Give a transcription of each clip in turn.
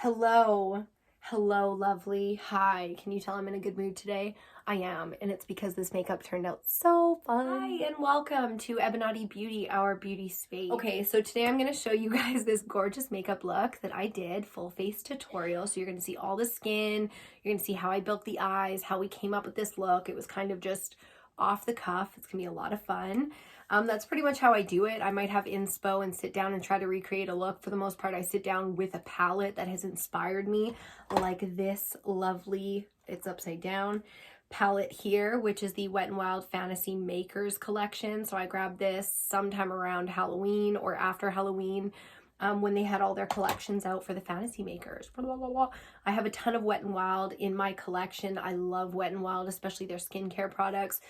Hello. Hello, lovely. Hi. Can you tell I'm in a good mood today? I am, and it's because this makeup turned out so fun. Hi, and welcome to Ebinotti Beauty, our beauty space. Okay, so today I'm going to show you guys this gorgeous makeup look that I did, full face tutorial. So you're going to see all the skin, you're going to see how I built the eyes, how we came up with this look. It was kind of just off the cuff. It's going to be a lot of fun. That's pretty much how I do it. I might have inspo and sit down and try to recreate a look. For the most part, I sit down with a palette that has inspired me, like this lovely, it's upside down, palette here, which is the Wet n Wild Fantasy Makers collection. So I grabbed this sometime around Halloween or after Halloween, when they had all their collections out for the fantasy makers. Blah, blah, blah, blah. I have a ton of Wet n Wild in my collection. I love Wet n Wild, especially their skincare products.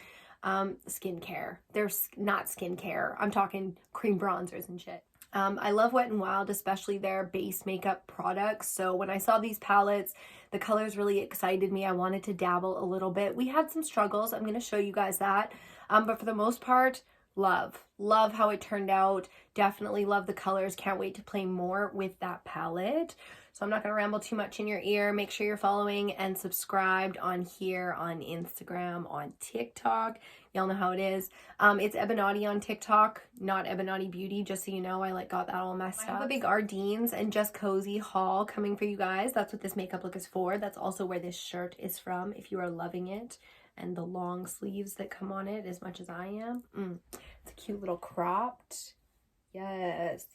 Skincare. They're not skincare. I'm talking cream bronzers and shit. I love Wet n Wild, especially their base makeup products. So when I saw these palettes, the colors really excited me. I wanted to dabble a little bit. We had some struggles. I'm going to show you guys that. But for the most part, love how it turned out. Definitely love the colors. Can't wait to play more with that palette. So I'm not going to ramble too much in your ear. Make sure you're following and subscribed on here, on Instagram, on TikTok. Y'all know how it is. It's Ebinotti on TikTok, not EBINOTTIbeauty, just so you know. I got that all messed up. I have a big Ardeen's and Just Cozy haul coming for you guys. That's what this makeup look is for. That's also where this shirt is from, if you are loving it. And the long sleeves that come on it as much as I am. It's a cute little cropped. Yes.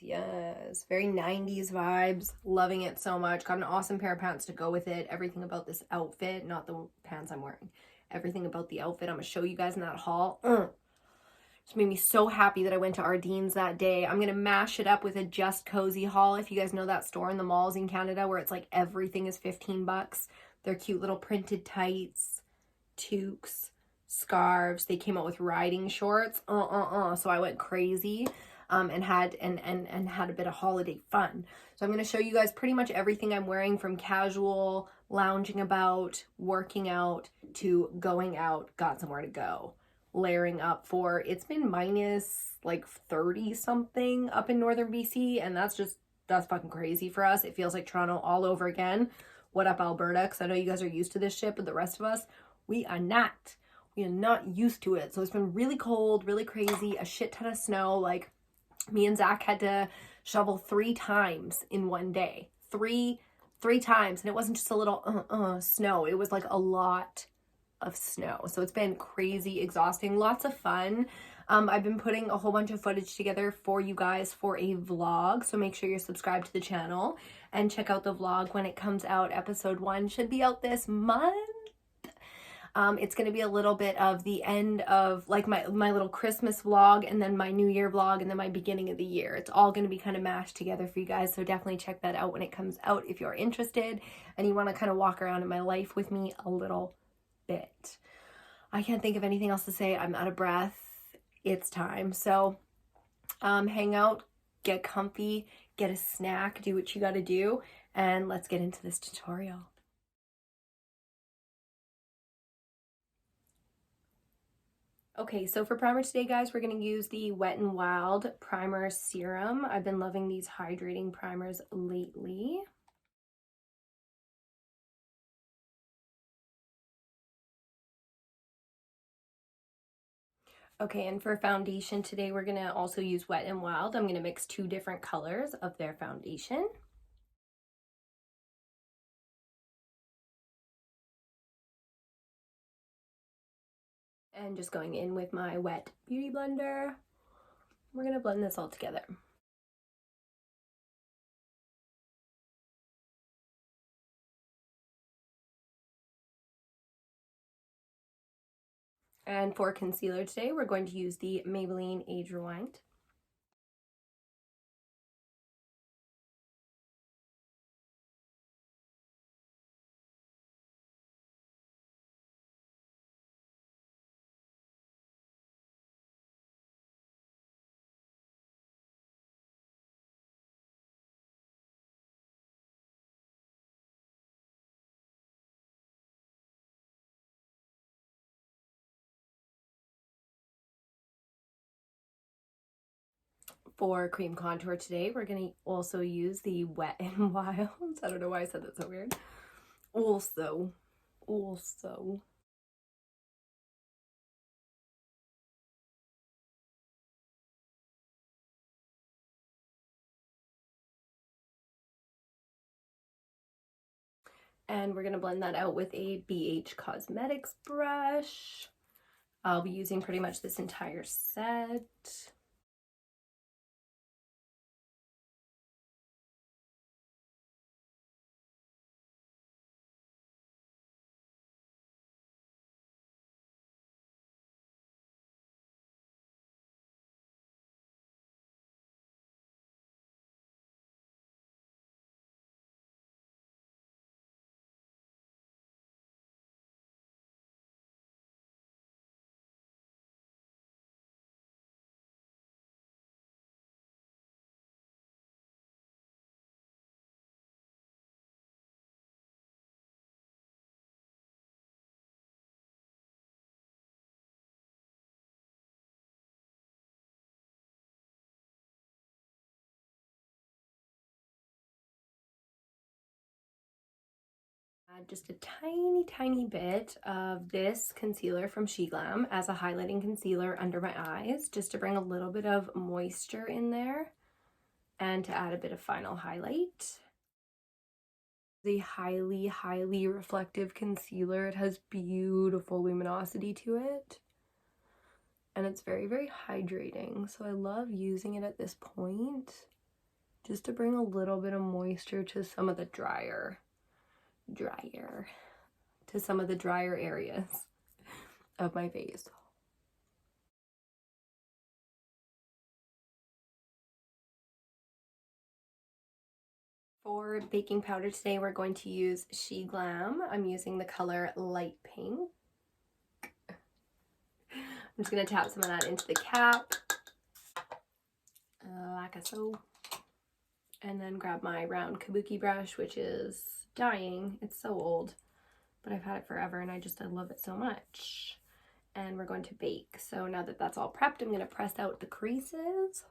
Very 90s vibes. Loving it so much. Got an awesome pair of pants to go with it. Everything about this outfit, not the pants I'm wearing. Everything about the outfit I'm going to show you guys in that haul. Just made me so happy that I went to Ardeen's that day. I'm going to mash it up with a Just Cozy haul. If you guys know that store in the malls in Canada where it's like everything is 15 bucks. They're cute little printed tights, toques, scarves. They came out with riding shorts. So I went crazy. And had a bit of holiday fun. So I'm going to show you guys pretty much everything I'm wearing, from casual, lounging about, working out, to going out, got somewhere to go. Layering up for, it's been minus like 30 something up in northern BC, and that's fucking crazy for us. It feels like Toronto all over again. What up, Alberta? Because I know you guys are used to this shit, but the rest of us, we are not. We are not used to it. So it's been really cold, really crazy, a shit ton of snow. Like, me and Zach had to shovel 3 times in one day. Three times. And it wasn't just a little snow. It was like a lot of snow. So it's been crazy exhausting. Lots of fun. I've been putting a whole bunch of footage together for you guys for a vlog. So make sure you're subscribed to the channel and check out the vlog when it comes out. Episode 1 should be out this month. It's going to be a little bit of the end of like my little Christmas vlog, and then my New Year vlog, and then my beginning of the year. It's all going to be kind of mashed together for you guys. So definitely check that out when it comes out if you're interested and you want to kind of walk around in my life with me a little bit. I can't think of anything else to say. I'm out of breath. It's time. So hang out, get comfy, get a snack, do what you got to do, and let's get into this tutorial. Okay, so for primer today, guys, we're going to use the Wet n Wild Primer Serum. I've been loving these hydrating primers lately. Okay, and for foundation today, we're going to also use Wet n Wild. I'm going to mix 2 different colors of their foundation. And just going in with my wet beauty blender. We're going to blend this all together. And for concealer today, we're going to use the Maybelline Age Rewind. For cream contour today, we're going to also use the Wet n Wilds. I don't know why I said that so weird. Also. And we're going to blend that out with a BH Cosmetics brush. I'll be using pretty much this entire set. Add just a tiny bit of this concealer from SheGlam as a highlighting concealer under my eyes, just to bring a little bit of moisture in there and to add a bit of final highlight. The highly reflective concealer. It has beautiful luminosity to it, and it's very hydrating, so I love using it at this point just to bring a little bit of moisture to some of the drier areas of my face. For baking powder today, we're going to use SheGlam. I'm using the color Light Pink. I'm just going to tap some of that into the cap, like so. And then grab my round kabuki brush, which is dying. It's so old, but I've had it forever and I love it so much. And we're going to bake. So now that that's all prepped, I'm going to press out the creases.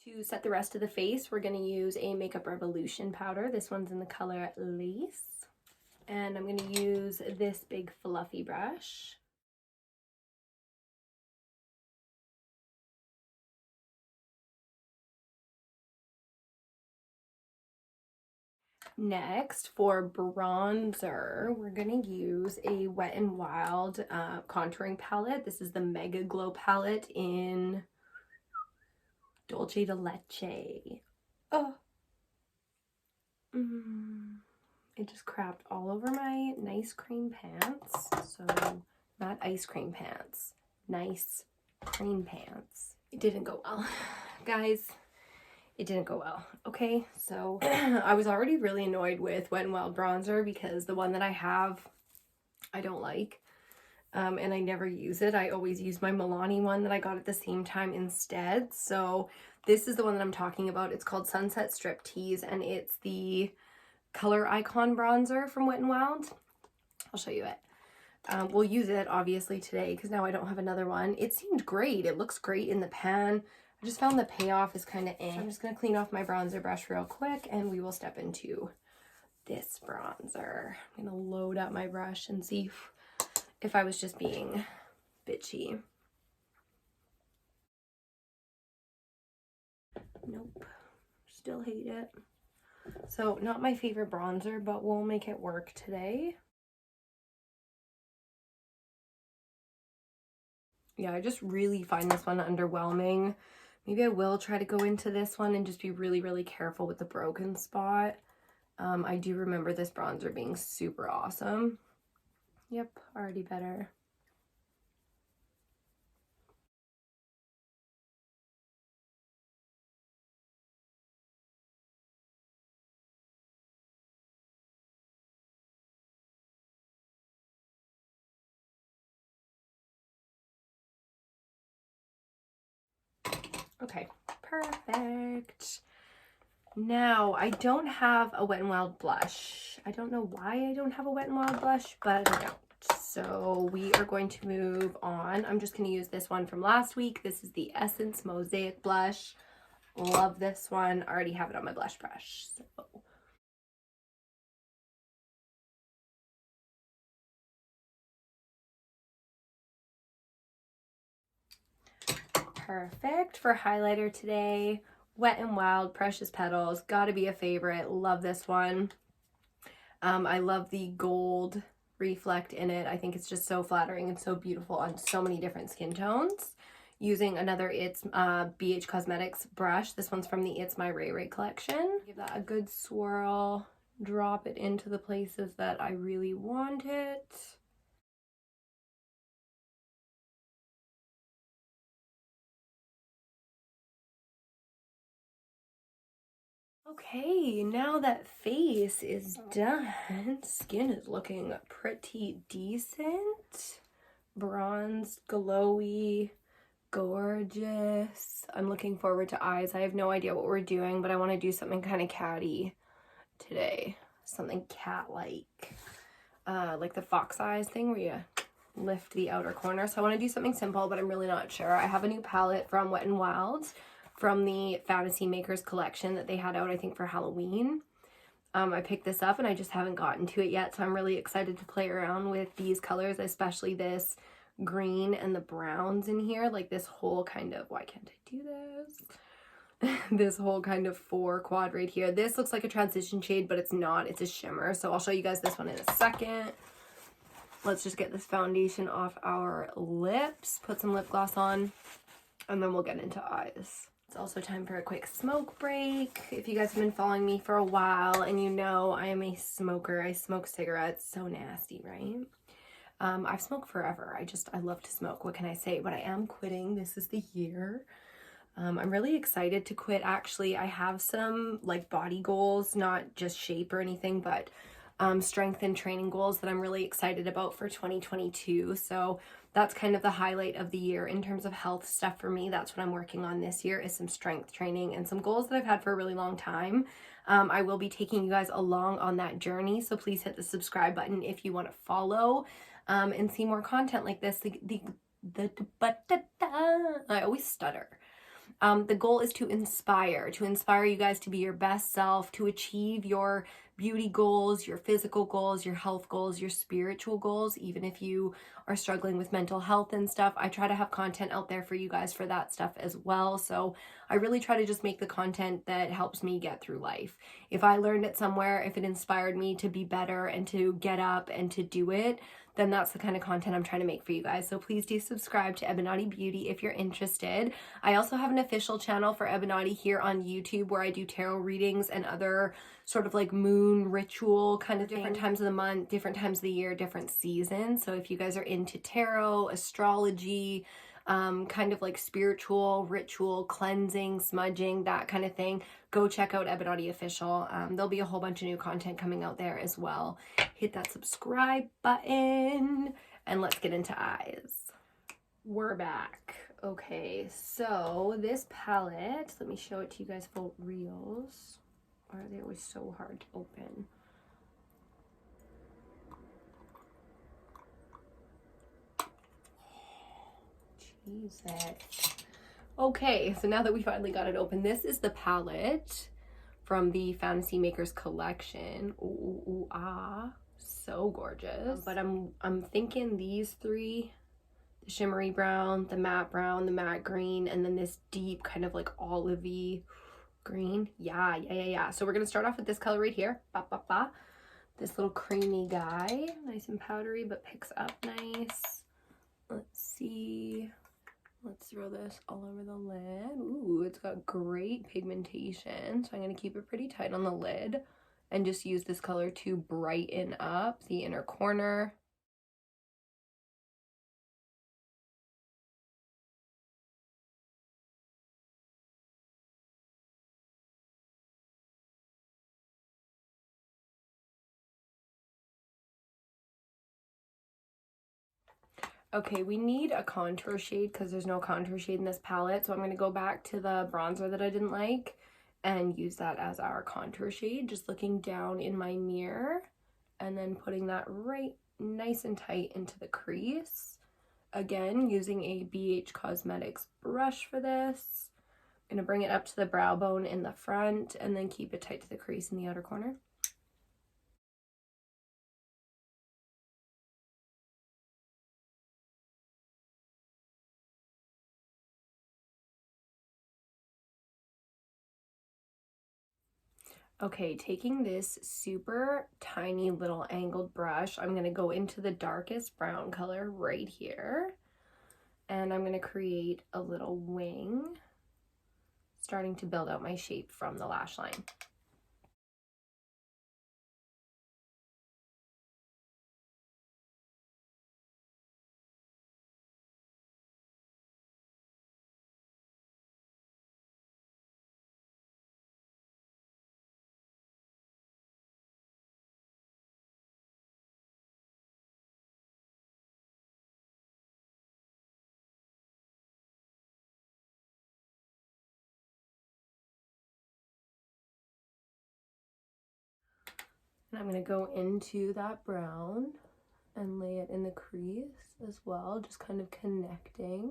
To set the rest of the face, we're going to use a Makeup Revolution powder. This one's in the color Lace. And I'm going to use this big fluffy brush. Next, for bronzer, we're going to use a Wet n Wild contouring palette. This is the Mega Glow palette in Dolce de Leche. Oh. It just crapped all over my nice cream pants. So, not ice cream pants. Nice cream pants. It didn't go well. Guys, it didn't go well. Okay, so I was already really annoyed with Wet n Wild bronzer because the one that I have, I don't like. And I never use it. I always use my Milani one that I got at the same time instead. So this is the one that I'm talking about. It's called Sunset Striptease, and it's the Color Icon bronzer from Wet n Wild. I'll show you it. We'll use it obviously today because now I don't have another one. It seemed great. It looks great in the pan. I just found the payoff is kind of eh. So I'm just going to clean off my bronzer brush real quick and we will step into this bronzer. I'm going to load up my brush and see if I was just being bitchy. Nope. Still hate it. So not my favorite bronzer, but we'll make it work today. Yeah, I just really find this one underwhelming. Maybe I will try to go into this one and just be really careful with the broken spot. I do remember this bronzer being super awesome. Yep, already better. Okay, perfect. Now, I don't have a Wet n Wild blush. I don't know why I don't have a Wet n Wild blush, but I don't. So we are going to move on. I'm just going to use this one from last week. This is the Essence Mosaic blush. Love this one. I already have it on my blush brush. So. Perfect for highlighter today. Wet n Wild Precious Petals, gotta be a favorite. Love this one. I love the gold reflect in it. I think it's just so flattering and so beautiful on so many different skin tones. Using another It's BH Cosmetics brush. This one's from the It's My Ray Ray collection. Give that a good swirl. Drop it into the places that I really want it. Okay, now that face is done, skin is looking pretty decent. Bronzed, glowy, gorgeous. I'm looking forward to eyes. I have no idea what we're doing, but I want to do something kind of catty today. Something cat-like. Like the fox eyes thing where you lift the outer corner. So I want to do something simple, but I'm really not sure. I have a new palette from Wet n Wild from the Fantasy Makers collection that they had out, I think, for Halloween. I picked this up and I just haven't gotten to it yet, so I'm really excited to play around with these colors, especially this green and the browns in here. Like this whole kind of, why can't I do this? This whole kind of 4 quad right here. This looks like a transition shade, but it's not. It's a shimmer. So I'll show you guys this one in a second. Let's just get this foundation off our lips, put some lip gloss on, and then we'll get into eyes. It's also time for a quick smoke break. If you guys have been following me for a while and you know I am a smoker, I smoke cigarettes. So nasty, right? I've smoked forever. I love to smoke. What can I say? But I am quitting. This is the year. I'm really excited to quit. Actually, I have some like body goals, not just shape or anything, but strength and training goals that I'm really excited about for 2022. So that's kind of the highlight of the year in terms of health stuff for me. That's what I'm working on this year, is some strength training and some goals that I've had for a really long time. I will be taking you guys along on that journey. So please hit the subscribe button if you want to follow and see more content like this. I always stutter. The goal is to inspire you guys to be your best self, to achieve your beauty goals, your physical goals, your health goals, your spiritual goals. Even if you are struggling with mental health and stuff, I try to have content out there for you guys for that stuff as well. So I really try to just make the content that helps me get through life. If I learned it somewhere, if it inspired me to be better and to get up and to do it, then that's the kind of content I'm trying to make for you guys. So please do subscribe to EBINOTTIbeauty if you're interested. I also have an official channel for EBINOTTI here on YouTube where I do tarot readings and other sort of like moon ritual kind of different times of the month, different times of the year, different seasons. So if you guys are into tarot, astrology, kind of like spiritual, ritual, cleansing, smudging, that kind of thing, go check out EBINOTTIofficial. There'll be a whole bunch of new content coming out there as well. Hit that subscribe button and let's get into eyes. We're back. Okay, so this palette, let me show it to you guys for reals. Why are they always so hard to open? Jesus. Okay, so now that we finally got it open, this is the palette from the Fantasy Makers collection. Ooh, ah, so gorgeous. But I'm thinking these 3, the shimmery brown, the matte green, and then this deep kind of like olivey green. Yeah. So we're gonna start off with this color right here. This little creamy guy, nice and powdery, but picks up nice. Let's see. Let's throw this all over the lid. Ooh, it's got great pigmentation. So I'm going to keep it pretty tight on the lid and just use this color to brighten up the inner corner. Okay, we need a contour shade because there's no contour shade in this palette. So I'm going to go back to the bronzer that I didn't like and use that as our contour shade. Just looking down in my mirror and then putting that right nice and tight into the crease. Again, using a BH Cosmetics brush for this. I'm going to bring it up to the brow bone in the front and then keep it tight to the crease in the outer corner. Okay, taking this super tiny little angled brush, I'm going to go into the darkest brown color right here. And I'm going to create a little wing, starting to build out my shape from the lash line. And I'm going to go into that brown and lay it in the crease as well, just kind of connecting.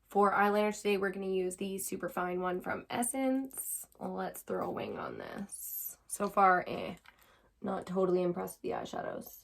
For eyeliner today, we're going to use the super fine one from Essence. Let's throw a wing on this. So far, not totally impressed with the eyeshadows.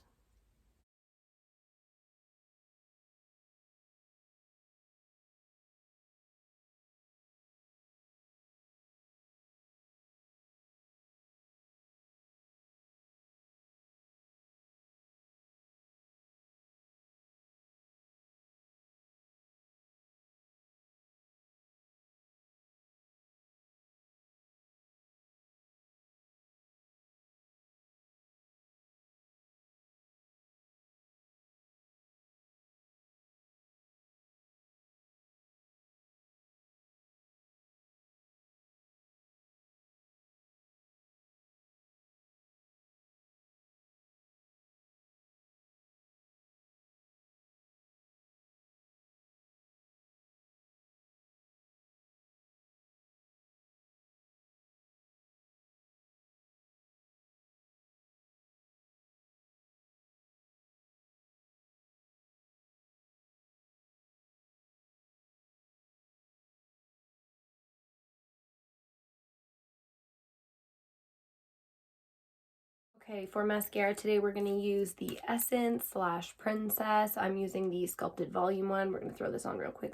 Okay, for mascara today, we're going to use the Essence / Princess. I'm using the Sculpted Volume one. We're going to throw this on real quick.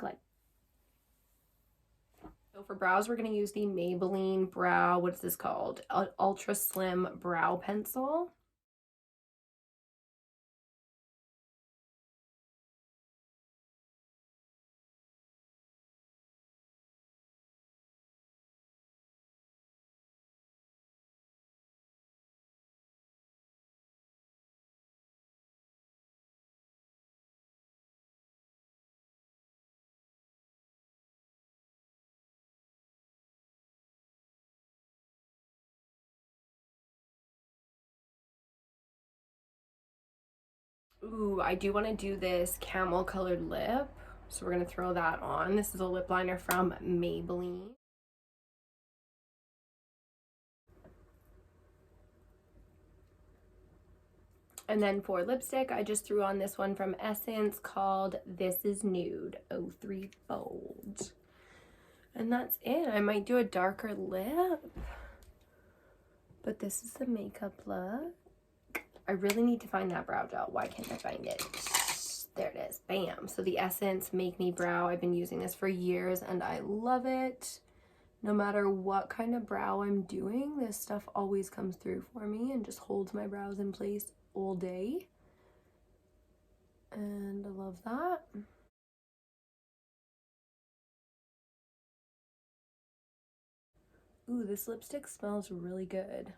So for brows, we're going to use the Maybelline Brow, what is this called? Ultra Slim Brow Pencil. Ooh, I do want to do this camel colored lip. So we're going to throw that on. This is a lip liner from Maybelline. And then for lipstick, I just threw on this one from Essence called This Is Nude 03 Bold. And that's it. I might do a darker lip. But this is the makeup look. I really need to find that brow gel. Why can't I find it? There it is. Bam. So the Essence Make Me Brow. I've been using this for years and I love it. No matter what kind of brow I'm doing, this stuff always comes through for me and just holds my brows in place all day. And I love that. Ooh, this lipstick smells really good.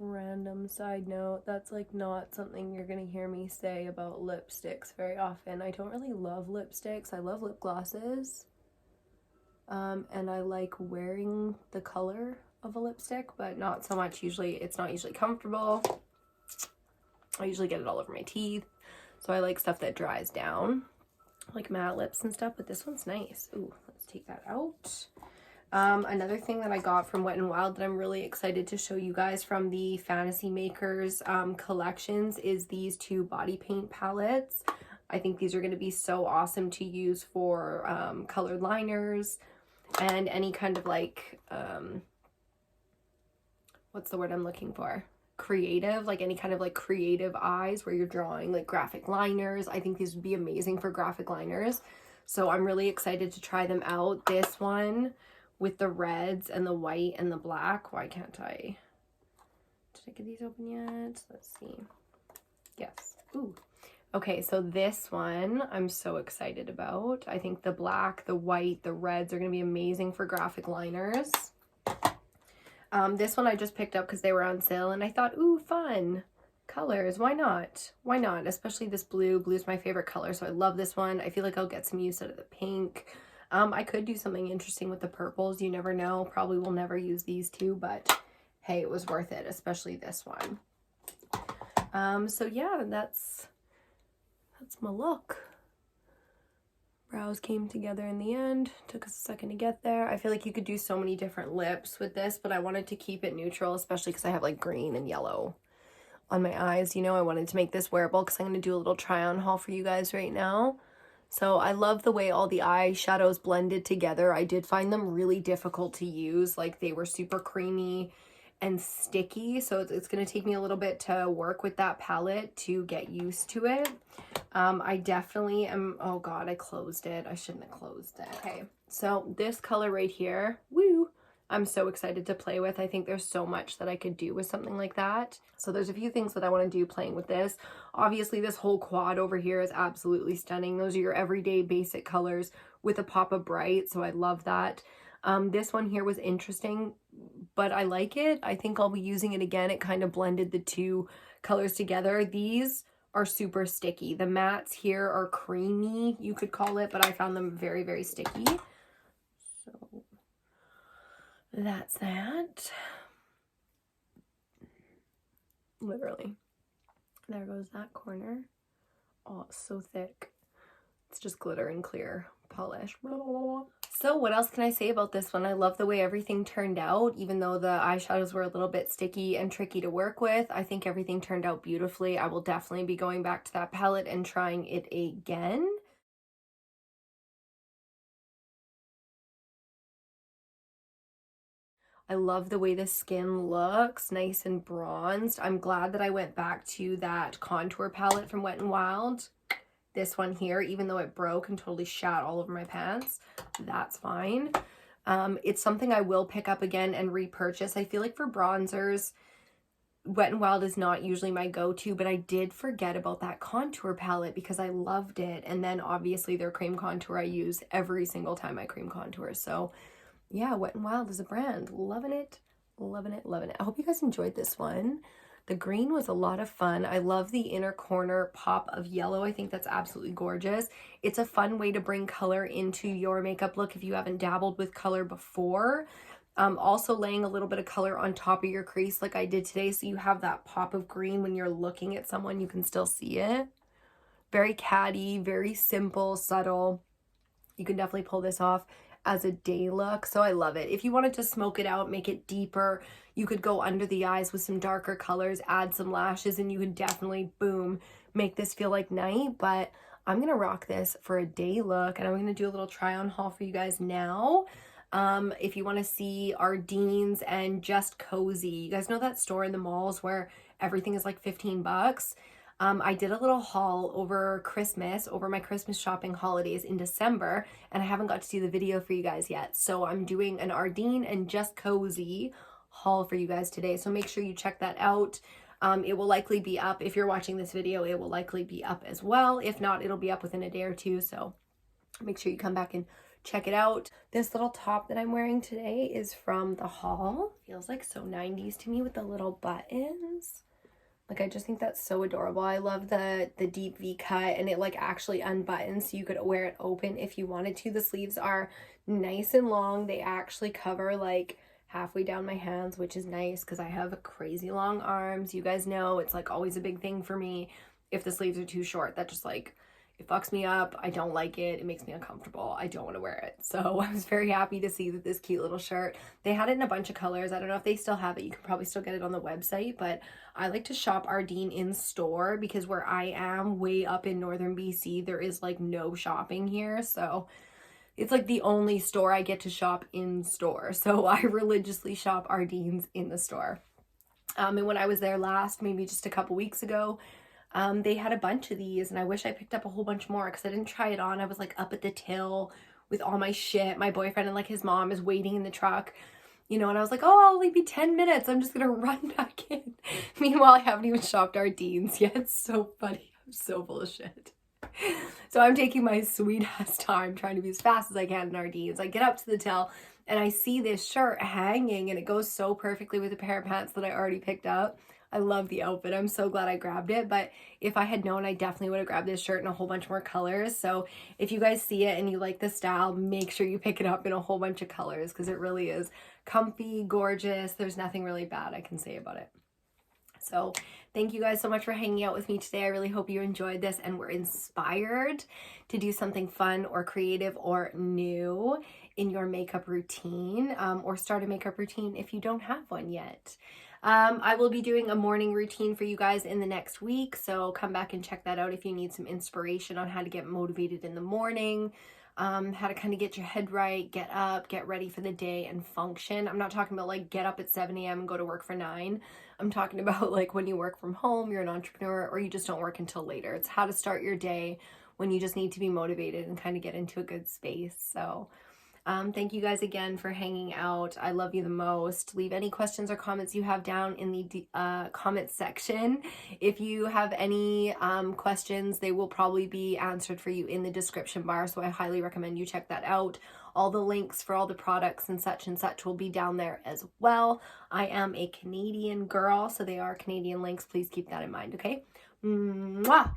Random side note, that's like not something you're gonna hear me say about lipsticks very often. I don't really love lipsticks. I love lip glosses. And I like wearing the color of a lipstick, but not so much usually. It's not usually comfortable. I usually get it all over my teeth. So I like stuff that dries down, like matte lips and stuff, but this one's nice. Ooh, let's take that out. Another thing that I got from Wet n Wild that I'm really excited to show you guys from the Fantasy Makers collections is these two body paint palettes. I think these are going to be so awesome to use for colored liners and any kind of like, what's the word I'm looking for? Creative, like any kind of like creative eyes where you're drawing like graphic liners. I think these would be amazing for graphic liners. So I'm really excited to try them out. This one with the reds and the white and the black. Why can't I? Did I get these open yet? Let's see. Yes. Ooh. Okay, so this one I'm so excited about. I think the black, the white, the reds are going to be amazing for graphic liners. This one I just picked up because they were on sale and I thought, ooh, fun colors. Why not? Why not? Especially this blue. Blue's my favorite color, so I love this one. I feel like I'll get some use out of the pink. I could do something interesting with the purples. You never know. Probably will never use these two, but hey, it was worth it, especially this one. So yeah, that's my look. Brows came together in the end. Took us a second to get there. I feel like you could do so many different lips with this, but I wanted to keep it neutral, especially because I have like green and yellow on my eyes. You know, I wanted to make this wearable because I'm going to do a little try on haul for you guys right now. So I love the way all the eyeshadows blended together. I did find them really difficult to use. Like they were super creamy and sticky, so it's going to take me a little bit to work with that palette to get used to it. I definitely am, oh god, I closed it. I shouldn't have closed it. Okay, so this color right here, woo, I'm so excited to play with. I think there's so much that I could do with something like that. So there's a few things that I want to do playing with this. Obviously, this whole quad over here is absolutely stunning. Those are your everyday basic colors with a pop of bright, so I love that. This one here was interesting, but I like it. I think I'll be using it again. It kind of blended the two colors together. These are super sticky. The mattes here are creamy, you could call it, but I found them very, very sticky. So that's that. Literally. There goes that corner. Oh, it's so thick. It's just glitter and clear polish. So what else can I say about this one? I love the way everything turned out, even though the eyeshadows were a little bit sticky and tricky to work with. I think everything turned out beautifully. I will definitely be going back to that palette and trying it again. I love the way the skin looks, nice and bronzed. I'm glad that I went back to that contour palette from Wet n Wild. This one here, even though it broke and totally shat all over my pants, that's fine. It's something I will pick up again and repurchase. I feel like for bronzers, Wet n Wild is not usually my go-to, but I did forget about that contour palette because I loved it. And then obviously their cream contour I use every single time I cream contour. So yeah, Wet n Wild is a brand. Loving it, loving it, loving it. I hope you guys enjoyed this one. The green was a lot of fun. I love the inner corner pop of yellow. I think that's absolutely gorgeous. It's a fun way to bring color into your makeup look if you haven't dabbled with color before. Also laying a little bit of color on top of your crease like I did today, so you have that pop of green when you're looking at someone, you can still see it. Very catty, very simple, subtle. You can definitely pull this off as a day look, so I love it. If you wanted to smoke it out, make it deeper, you could go under the eyes with some darker colors, add some lashes, and you could definitely, boom, make this feel like night. But I'm gonna rock this for a day look, and I'm gonna do a little try on haul for you guys now. If you want to see Ardene's and Just Cozy, you guys know that store in the malls where everything is like 15 bucks. I did a little haul over Christmas, over my Christmas shopping holidays in December, and I haven't got to do the video for you guys yet. So I'm doing an Ardene and Just Cozy haul for you guys today. So make sure you check that out. It will likely be up. If you're watching this video, it will likely be up as well. If not, it'll be up within a day or two. So make sure you come back and check it out. This little top that I'm wearing today is from the haul. Feels like so 90s to me with the little buttons. Like, I just think that's so adorable. I love the deep V cut, and it like actually unbuttons so you could wear it open if you wanted to. The sleeves are nice and long. They actually cover like halfway down my hands, which is nice because I have crazy long arms. You guys know it's like always a big thing for me. If the sleeves are too short, that just like, it fucks me up. I don't like it. It makes me uncomfortable. I don't want to wear it. So I was very happy to see that this cute little shirt, they had it in a bunch of colors. I don't know if they still have it. You can probably still get it on the website, but I like to shop Ardene in store because where I am, way up in northern BC, there is like no shopping here. So it's like the only store I get to shop in store. So I religiously shop Ardene's in the store. And when I was there last, maybe just a couple weeks ago, they had a bunch of these, and I wish I picked up a whole bunch more because I didn't try it on. I was like up at the till with all my shit. My boyfriend and like his mom is waiting in the truck, you know, and I was like, oh, I'll only be 10 minutes. I'm just gonna run back in. Meanwhile, I haven't even shopped Ardene's yet. It's so funny. I'm so full of shit. So I'm taking my sweet ass time trying to be as fast as I can in Ardene's. I get up to the till and I see this shirt hanging, and it goes so perfectly with a pair of pants that I already picked up. I love the outfit. I'm so glad I grabbed it, but if I had known, I definitely would have grabbed this shirt in a whole bunch more colors. So if you guys see it and you like the style, make sure you pick it up in a whole bunch of colors because it really is comfy, gorgeous. There's nothing really bad I can say about it. So thank you guys so much for hanging out with me today. I really hope you enjoyed this and were inspired to do something fun or creative or new in your makeup routine, or start a makeup routine if you don't have one yet. I will be doing a morning routine for you guys in the next week, so come back and check that out if you need some inspiration on how to get motivated in the morning, how to kind of get your head right, get up, get ready for the day, and function. I'm not talking about like get up at 7 a.m. and go to work for 9. I'm talking about like when you work from home, you're an entrepreneur, or you just don't work until later. It's how to start your day when you just need to be motivated and kind of get into a good space. So thank you guys again for hanging out. I love you the most. Leave any questions or comments you have down in the comment section. If you have any questions, they will probably be answered for you in the description bar, so I highly recommend you check that out. All the links for all the products and such will be down there as well. I am a Canadian girl, so they are Canadian links. Please keep that in mind, okay? Mwah!